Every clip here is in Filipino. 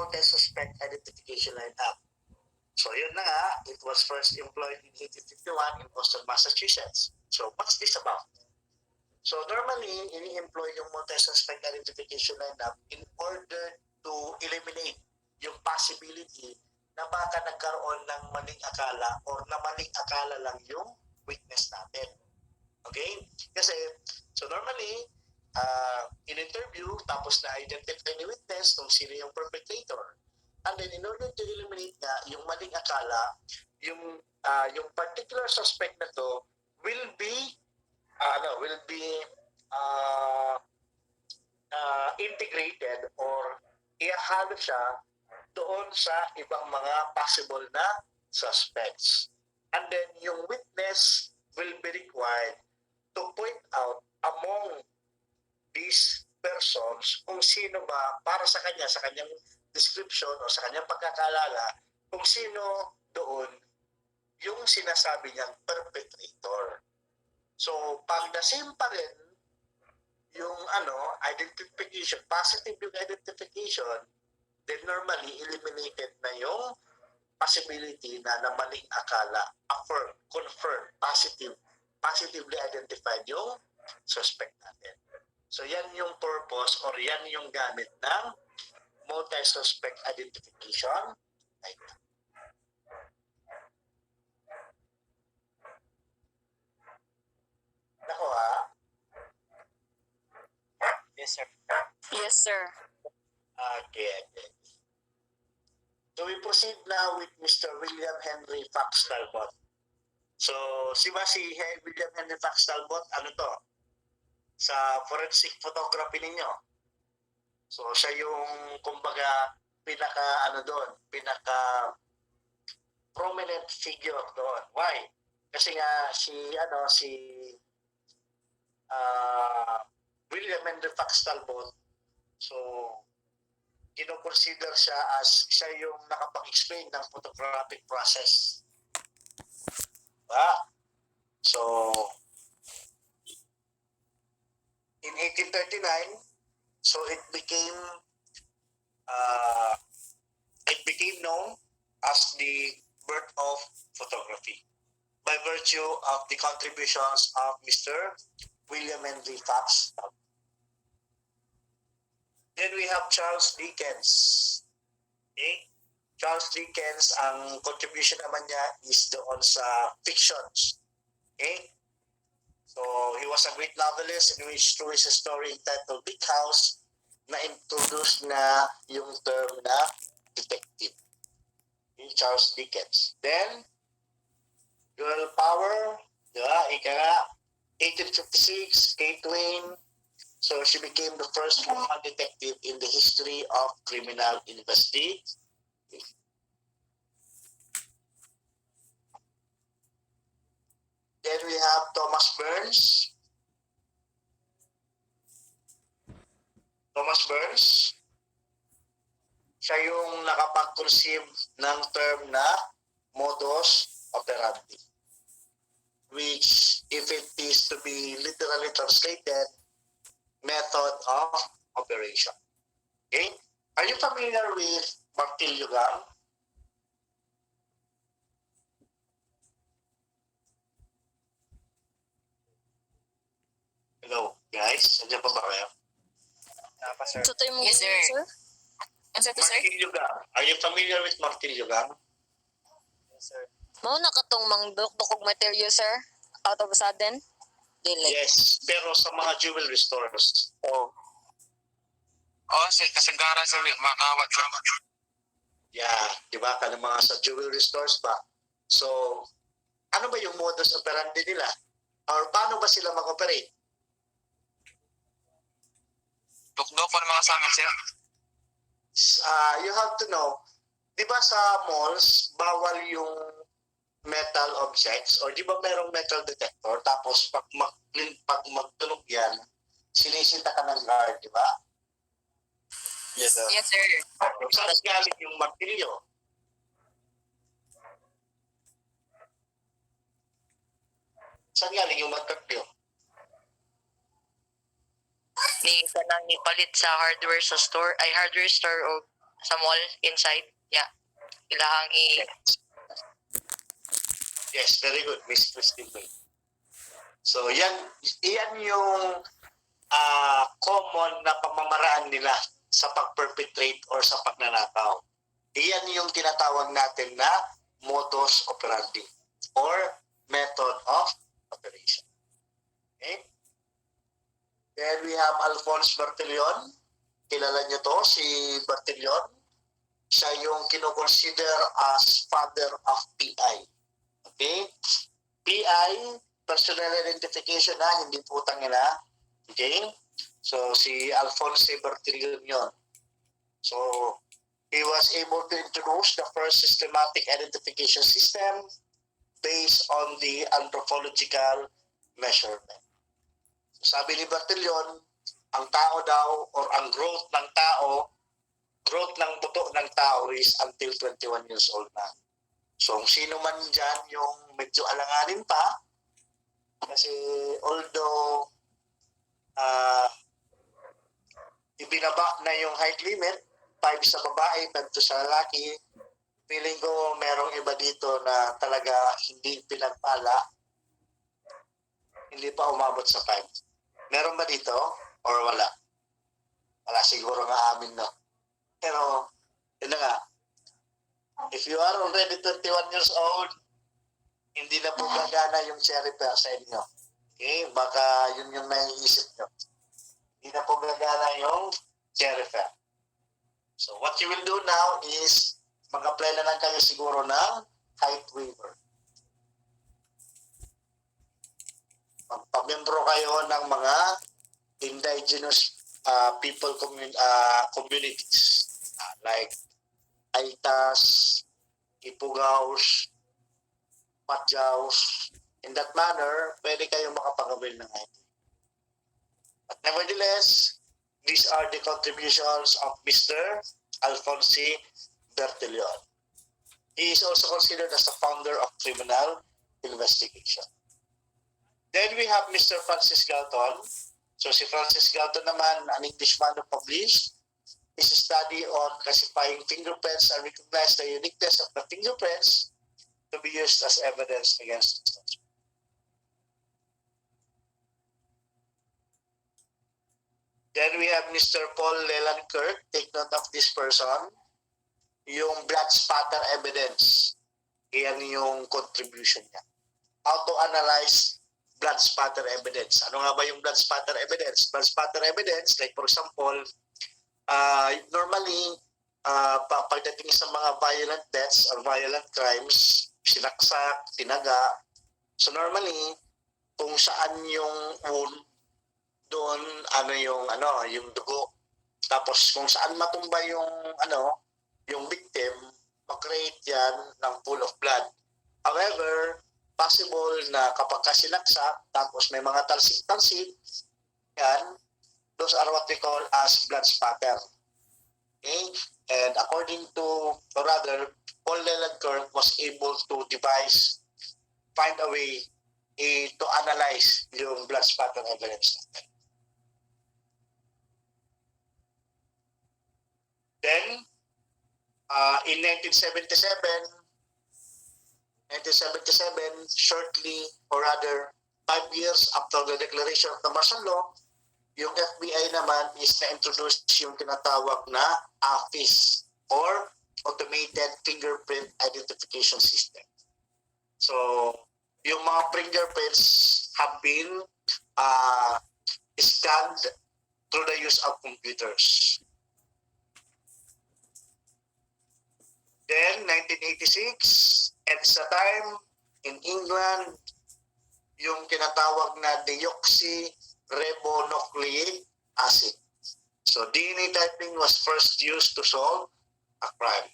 multi-suspect identification lineup. So yun na nga, it was first employed in 1851 in Boston, Massachusetts. So what's this about? So normally, ini-employ yung multi-suspect identification lineup in order to eliminate yung possibility na baka nagkaroon ng maling akala or na maling akala lang yung witness natin. Okay? Kasi, so normally, in interview, tapos na-identify ni witness kung sino yung perpetrator. And then, in order to eliminate nga yung maling akala, yung particular suspect na to will be integrated or ihahalo siya doon sa ibang mga possible na suspects. And then yung witness will be required to point out among these persons kung sino ba para sa kanya, sa kanyang description o sa kanyang pagkakalala, kung sino doon yung sinasabi niyang perpetrator. So, pag na-same pa rin yung identification, positive yung identification, then normally eliminated na yung possibility na maling akala, affirm, confirm, positively identified yung suspect natin. So, yan yung purpose or yan yung gamit ng multi-suspect identification. Nako ha? Yes, sir. Yes, sir. Okay. So we proceed now with Mr. William Henry Fox Talbot. So, si William Henry Fox Talbot, ano to? Sa forensic photography ninyo. So, siya yung, kumbaga, pinaka prominent figure doon. Why? Kasi nga, William Henry Fox Talbot, so, kino-consider siya as siya yung nakapag-explain ng photographic process. So, in 1839, so it became known as the birth of photography by virtue of the contributions of Mr. William Henry Fox. Then we have Charles Dickens. Okay? Charles Dickens, ang contribution naman niya is doon sa fictions. Okay? So, he was a great novelist in which through his story entitled Big House, na-introduce na yung term na detective. Okay? Charles Dickens. Then, Girl Power, ika 1856, Kate Wayne. So she became the first woman detective in the history of criminal investigation. Then we have Thomas Burns. Thomas Burns, siya yung nakapag-conceive ng term na modus operandi, which if it is to be literally translated, method of operation. Okay? Are you familiar with Martillo Gang? Hello, guys. Nandiyan pa ba kayo? Sir. So, tayo mo Yes, sir. Ano to, sir? Martillo Gang. Are you familiar with Martillo Gang? Yes, sir. Mao nakatong mangdukdukog material, sir? Out of a sudden? Dili. Yes, pero sa mga jewelry stores. Oh, kasagaran sa makawat sa Yeah, di ba? Ka ng mga sa jewelry stores ba? So, ano ba yung modus operandi nila? Or paano ba sila mag-operate? tukdo po ng mga sa amin, sir. You have to know, di ba sa malls, bawal yung metal objects? Or di ba merong metal detector? Tapos pag magtunog yan, sinisita ka ng guard, di ba? Yes, sir. Yes, sir. Saan galing yung martilyo? Saan galing yung martilyo? Ni kanang ipalit sa hardware store o sa mall inside. Yeah. Ilahang Yes, very good, Miss Christine May. So yan yung common na pamamaraan nila sa pag-perpetrate or sa pagnanakaw. Iyan yung tinatawag natin na modus operandi or method of operation. Okay? Then we have Alphonse Bertillon. Kilala niyo to, si Bertillon. Siya yung kinoconsider as father of PI. Okay? PI, personal identification na, hindi putang ina. Okay? So, si Alphonse Bertillon yun. So, he was able to introduce the first systematic identification system based on the anthropological measurement. So, sabi ni Bertillon, ang tao daw or ang growth ng buto ng tao is until 21 years old na. So, kung sino man dyan yung medyo alanganin pa, kasi although ibinaba na yung height limit, 5 sa babae, 5 sa lalaki, feeling ko merong iba dito na talaga hindi pinagpala, hindi pa umabot sa 5. Meron ba dito or wala? Wala siguro nga amin, no? Pero, yun na nga, if you are already 21 years old, hindi na po gagana yung cherry pear sa inyo. Okay? Baka yun yung naiisip nyo. Hindi na po gagana yung cherry pear. So what you will do now is mag-apply na lang kayo siguro ng height waiver. Magpamembro kayo ng mga indigenous communities like Aitas, Ipugaos, Patjaos. In that manner, pwede kayong makapag-avail ng height. But nevertheless, these are the contributions of Mr. Alphonse Bertillon. He is also considered as the founder of criminal investigation. Then we have Mr. Francis Galton. So si Francis Galton naman, an Englishman who published his study on classifying fingerprints and recognized the uniqueness of the fingerprints to be used as evidence against the suspect. Then we have Mr. Paul Leland Kirk. Take note of this person. Yung blood spatter evidence. Yan yung contribution niya. How to analyze blood spatter evidence. Ano nga ba yung blood spatter evidence? Blood spatter evidence, like for example, normally, pagdating sa mga violent deaths or violent crimes, sinaksak, tinaga. So normally, kung saan yung wound, doon yung dugo. Tapos kung saan matumba yung victim, mag-create yan ng pool of blood. However, possible na kapag sinaksak, tapos may mga talsik-talsik, yan, those are what we call as blood spatter. Okay? And according to, or rather, Paul Leland Kirk was able to find a way to analyze yung blood spatter evidence natin. Then, in 1977, shortly, or rather, 5 years after the declaration of the martial law, yung FBI naman is na-introduce yung tinatawag na AFIS or Automated Fingerprint Identification System. So, yung mga fingerprints have been scanned through the use of computers. Then, 1986, and sa time in England, yung tinatawag na deoxyribonucleic acid. So, DNA typing was first used to solve a crime.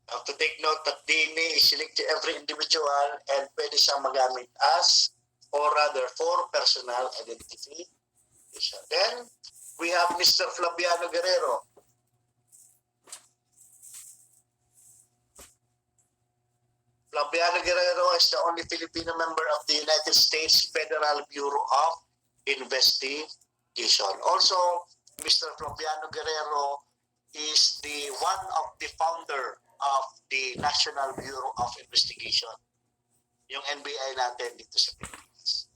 You have to take note that DNA is unique to every individual and pwede siyang magamit as, or rather, for personal identification. Then, we have Mr. Flaviano Guerrero. Flaviano Guerrero is the only Filipino member of the United States Federal Bureau of Investigation. Also, Mr. Flaviano Guerrero is the one of the founder of the National Bureau of Investigation. Yung NBI natin dito sa Pilipinas.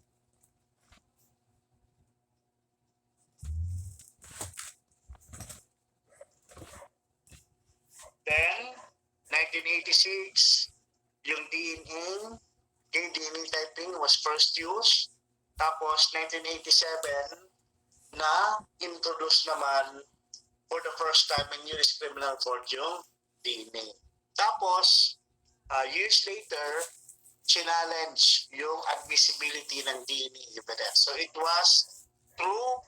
Then, 1986, yung DNA, DNA typing was first used. Tapos, 1987, na introduce naman for the first time in US Criminal Court yung DNA. Tapos, years later, challenge yung admissibility ng DNA evidence. So, it was true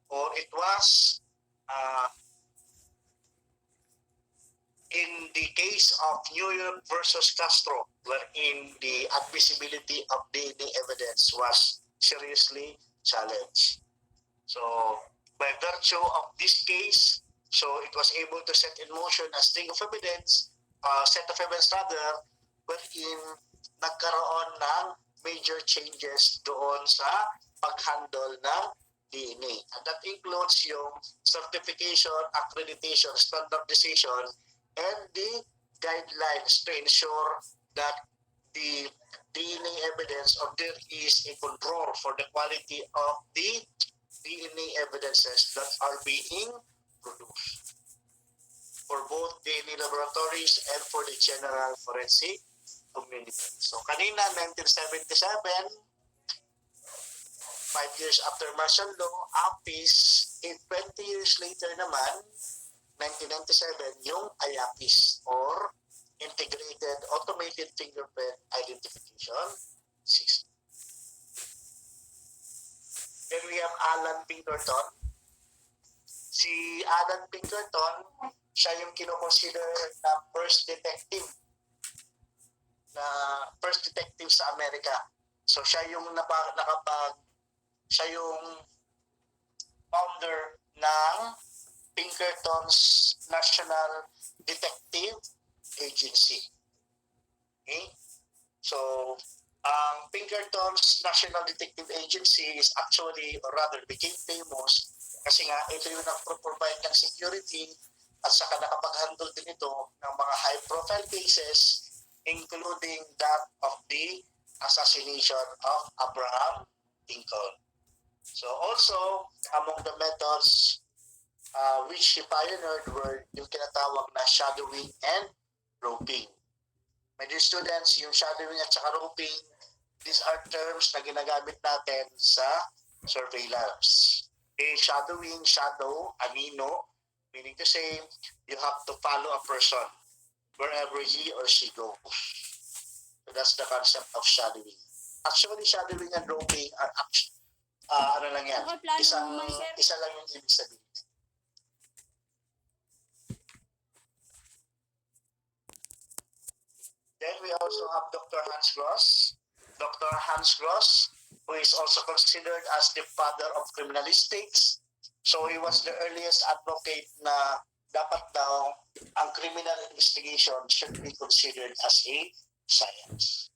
or it was in the case of New York versus Castro, wherein the admissibility of DNA evidence was seriously challenged. So, by virtue of this case, so it was able to set in motion a string of evidence, set of evidence rather, wherein nagkaroon ng major changes doon sa pag-handle ng DNA. And that includes yung certification, accreditation, standardization, and the guidelines to ensure that the DNA evidence or there is a control for the quality of the DNA evidences that are being produced for both DNA laboratories and for the general forensic community. So kanina, 1977, 5 years after martial law, APIS, 20 years later naman, 1997, yung IAPIS or Integrated Automated Fingerprint Identification System. Then we have Alan Pinkerton. Si Alan Pinkerton, siya yung kinoconsider na first detective sa Amerika. So siya yung siya yung founder ng Pinkerton's National Detective Agency. Okay? So, ang Pinkerton's National Detective Agency is actually, or rather, became famous kasi nga ito yung nag-provide ng security at saka nakapag-handle din ito ng mga high-profile cases including that of the assassination of Abraham Lincoln. So also, among the methods which he pioneered were yung tinatawag na shadowing and roping. My dear students, yung shadowing at saka roping, these are terms na ginagamit natin sa surveillance. Shadowing, shadow, anino, meaning to say, you have to follow a person wherever he or she goes. So that's the concept of shadowing. Actually, shadowing and roping are ano lang yan, isa lang yung ibig sabihin. Then we also have Dr. Hans Gross. Dr. Hans Gross, who is also considered as the father of criminalistics. So he was the earliest advocate na dapat daw ang criminal investigation should be considered as a science.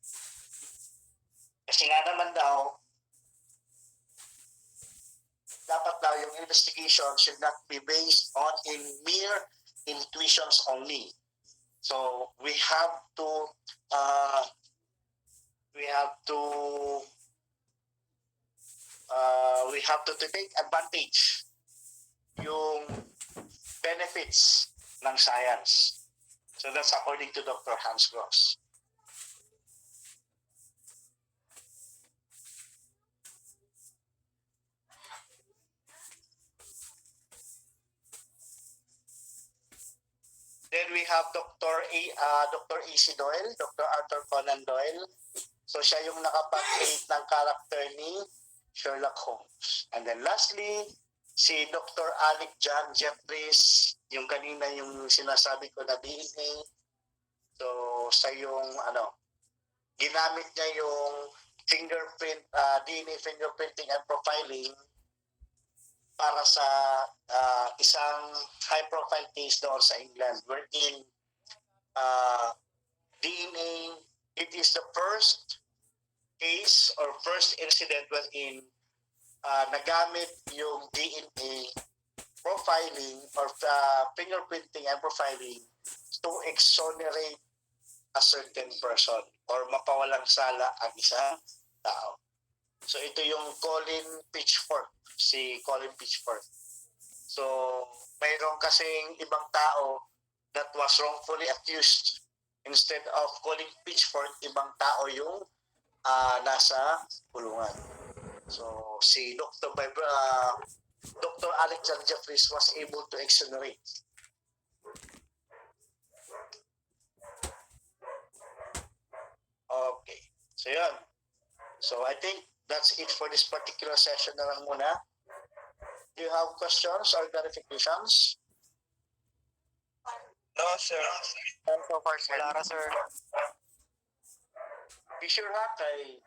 Kasi nga naman daw, dapat daw yung investigation should not be based on in mere intuitions only. So we have to take advantage yung benefits ng science. So that's according to Dr. Hans Gross. Then we have Dr. A.C. Doyle, Dr. Arthur Conan Doyle. So siya yung nakapag-create ng character ni Sherlock Holmes. And then lastly, si Dr. Alec John Jeffries, yung kanina yung sinasabi ko na DNA. So sa yung ginamit niya yung fingerprint, DNA fingerprinting and profiling para sa isang high-profile case doon sa England wherein DNA, it is the first case or first incident wherein nagamit yung DNA profiling or fingerprinting and profiling to exonerate a certain person or mapawalang sala ang isang tao. So ito yung si Colin Pitchfork. So mayroon kasing ibang tao that was wrongfully accused. Instead of calling Pitchfork, ibang tao yung nasa kulungan. So si Dr. Alexander Jeffries was able to exonerate. Okay. So yun. So I think that's it for this particular session na lang muna. Do you have questions or clarifications? No, sir. So far, sir. Wala ka, sir. Be sure ha, kay